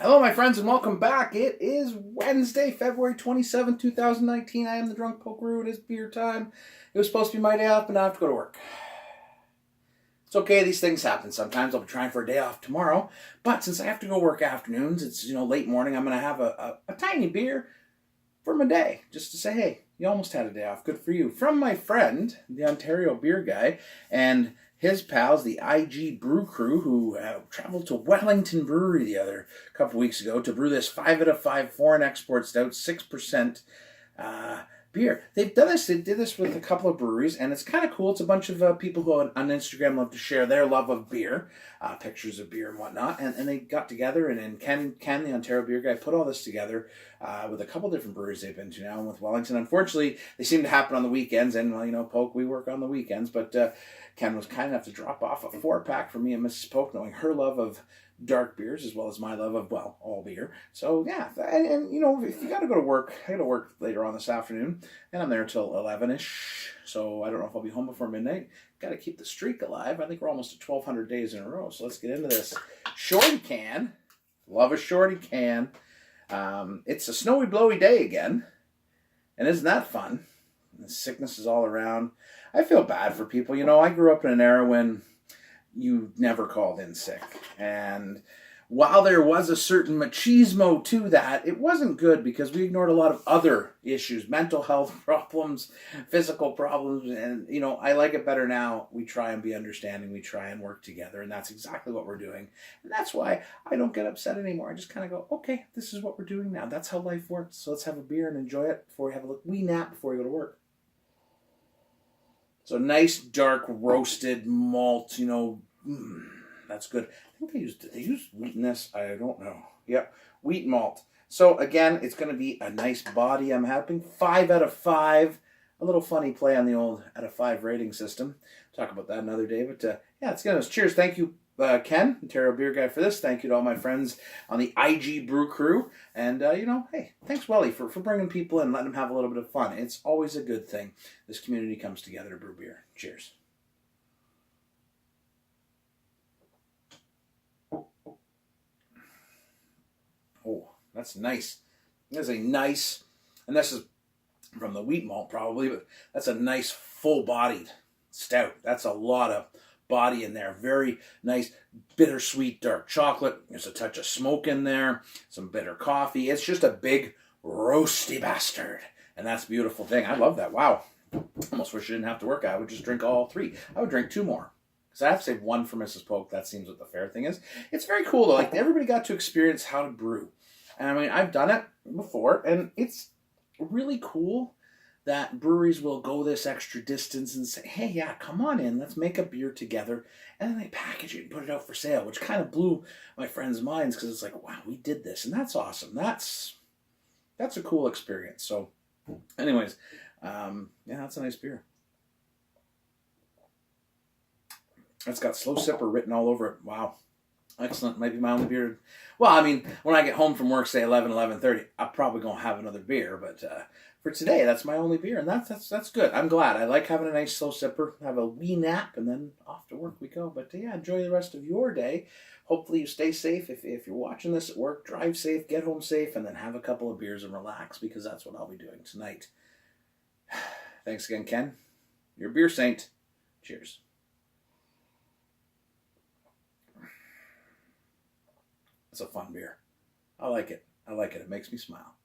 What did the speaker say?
Hello, my friends, and welcome back. It is Wednesday, February 27th, 2019. I am the Drunk Poke Brew. It is beer time. It was supposed to be my day off, but now I have to go to work. It's okay, these things happen. Sometimes I'll be trying for a day off tomorrow, but since I have to go work afternoons, it's late morning, I'm going to have a tiny beer for my day, just to say, hey, you almost had a day off. Good for you. From my friend, the Ontario beer guy, and his pals, the IG Brew Crew, who traveled to Wellington Brewery the other couple weeks ago to brew this 5 out of 5 foreign export stout, 6% beer. They've done this. They did this with a couple of breweries, and it's kind of cool. It's a bunch of people who on Instagram love to share their love of beer, pictures of beer and whatnot. And they got together, and Ken, the Ontario beer guy, put all this together with a couple different breweries they've been to now, and with Wellington. Unfortunately, they seem to happen on the weekends, and Poke, we work on the weekends, but Ken was kind enough to drop off a 4-pack for me and Mrs. Poke, knowing her love of dark beers as well as my love of, well, all beer. So yeah, and if you got to go to work, I got to work later on this afternoon, and I'm there till 11ish. So I don't know if I'll be home before midnight. Got to keep the streak alive. I think we're almost at 1,200 days in a row. So let's get into this. Shorty can, love a shorty can. It's a snowy, blowy day again, and isn't that fun? The sickness is all around. I feel bad for people. I grew up in an era when you never called in sick. And while there was a certain machismo to that, it wasn't good because we ignored a lot of other issues, mental health problems, physical problems. And, I like it better now. We try and be understanding. We try and work together. And that's exactly what we're doing. And that's why I don't get upset anymore. I just kind of go, okay, this is what we're doing now. That's how life works. So let's have a beer and enjoy it before we have a wee nap before we go to work. So nice, dark, roasted malt, that's good. I think did they use wheat in this? I don't know. Yep, wheat malt. So again, it's going to be a nice body. I'm having 5 out of 5. A little funny play on the old out of 5 rating system. Talk about that another day. But yeah, it's going to cheers. Thank you, Ken, Ontario beer guy, for this. Thank you to all my friends on the IG Brew Crew. And, hey, thanks, Welly, for bringing people in, letting them have a little bit of fun. It's always a good thing. This community comes together to brew beer. Cheers. Oh, that's nice. That's a nice, and this is from the wheat malt probably, but that's a nice full-bodied stout. That's a lot of body in there. Very nice, bittersweet dark chocolate. There's a touch of smoke in there, some bitter coffee. It's just a big roasty bastard, and that's a beautiful thing. I love that. Wow. Almost wish I didn't have to work. I would just drink all 3. I would drink 2 more. Because I have to save 1 for Mrs. Poke. That seems what the fair thing is. It's very cool, though. Like, everybody got to experience how to brew. And, I mean, I've done it before, and it's really cool that breweries will go this extra distance and say, hey, yeah, come on in. Let's make a beer together. And then they package it and put it out for sale, which kind of blew my friends' minds because it's like, wow, we did this. And that's awesome. That's a cool experience. So, anyways, yeah, that's a nice beer. It's got Slow Sipper written all over it. Wow. Excellent. Might be my only beer. Well, I mean, when I get home from work, say 11:30, I'm probably going to have another beer. But for today, that's my only beer. And that's good. I'm glad. I like having a nice slow sipper, have a wee nap, and then off to work we go. But yeah, enjoy the rest of your day. Hopefully you stay safe. If you're watching this at work, drive safe, get home safe, and then have a couple of beers and relax because that's what I'll be doing tonight. Thanks again, Ken. You're a beer saint. Cheers. It's a fun beer. I like it. It makes me smile.